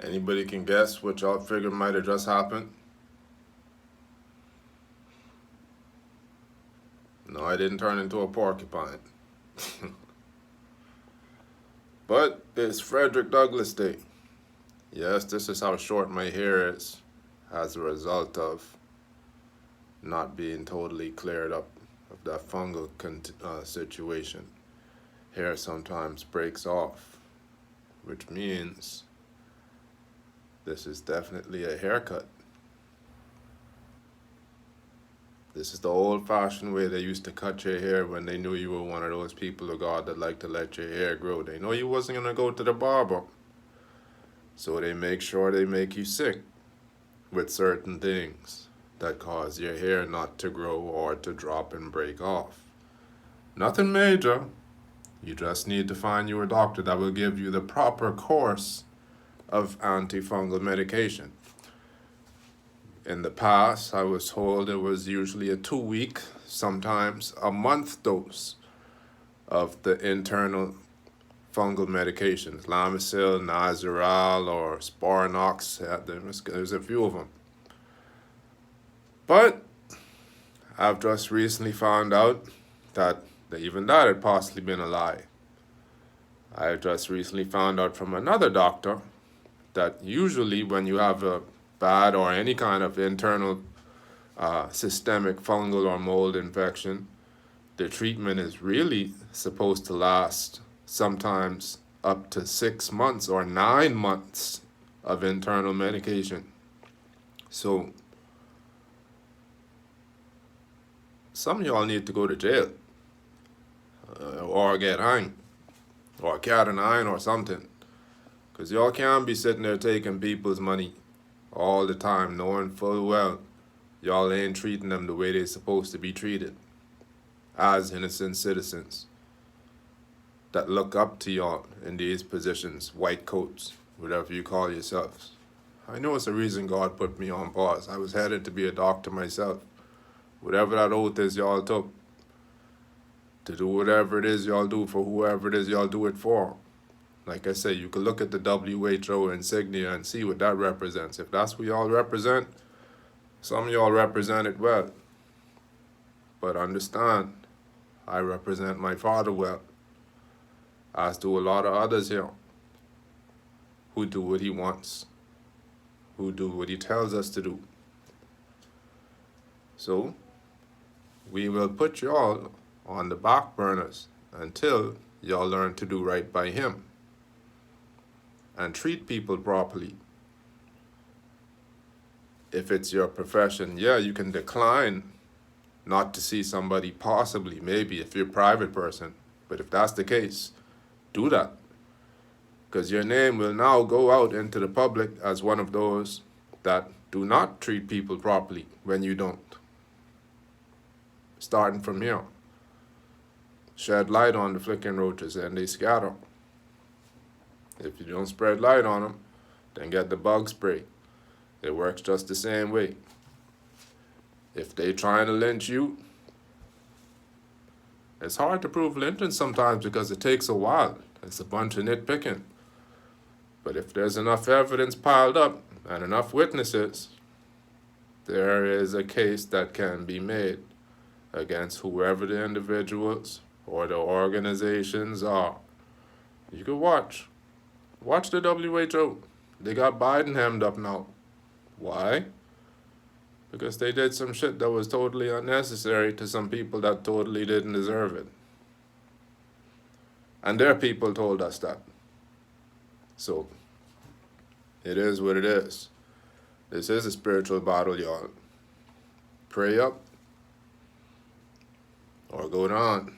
Anybody can guess what y'all figure might have just happened? No, I didn't turn into a porcupine. But it's Frederick Douglass Day. Yes, this is how short my hair is as a result of not being totally cleared up of that fungal situation. Hair sometimes breaks off, which means this is definitely a haircut. This is the old-fashioned way they used to cut your hair when they knew you were one of those people of God that like to let your hair grow. They know you wasn't going to go to the barber. So they make sure they make you sick with certain things that cause your hair not to grow or to drop and break off. Nothing major. You just need to find you a doctor that will give you the proper course of antifungal medication. In the past, I was told it was usually a 2-week, sometimes a month dose of the internal fungal medications, Lamisil, Nizoral, or Sporanox. There's a few of them. But I've just recently found out that even that had possibly been a lie. I just recently found out from another doctor that usually when you have a bad or any kind of internal systemic fungal or mold infection, the treatment is really supposed to last sometimes up to 6 months or 9 months of internal medication. So some of y'all need to go to jail or get hanged or cat and iron or something, because y'all can't be sitting there taking people's money all the time knowing full well y'all ain't treating them the way they're supposed to be treated as innocent citizens that look up to y'all in these positions, white coats, whatever you call yourselves. I know it's a reason God put me on pause. I was headed to be a doctor myself. Whatever that oath is y'all took to do whatever it is y'all do for whoever it is y'all do it for. Like I say, you can look at the WHO insignia and see what that represents. If that's what y'all represent, some of y'all represent it well. But understand, I represent my Father well, as do a lot of others here who do what he wants, who do what he tells us to do. So, we will put y'all on the back burners until y'all learn to do right by him and treat people properly. If it's your profession, yeah, you can decline not to see somebody possibly, maybe, if you're a private person. But if that's the case, do that. Because your name will now go out into the public as one of those that do not treat people properly when you don't. Starting from here. Shed light on the flicking roaches and they scatter. If you don't spread light on them, then get the bug spray. It works just the same way. If they trying to lynch you, it's hard to prove lynching sometimes because it takes a while. It's a bunch of nitpicking. But if there's enough evidence piled up and enough witnesses, there is a case that can be made against whoever the individuals or the organizations are. You can watch. Watch the WHO. They got Biden hemmed up now. Why? Because they did some shit that was totally unnecessary to some people that totally didn't deserve it. And their people told us that. So, it is what it is. This is a spiritual battle, y'all. Pray up or go down.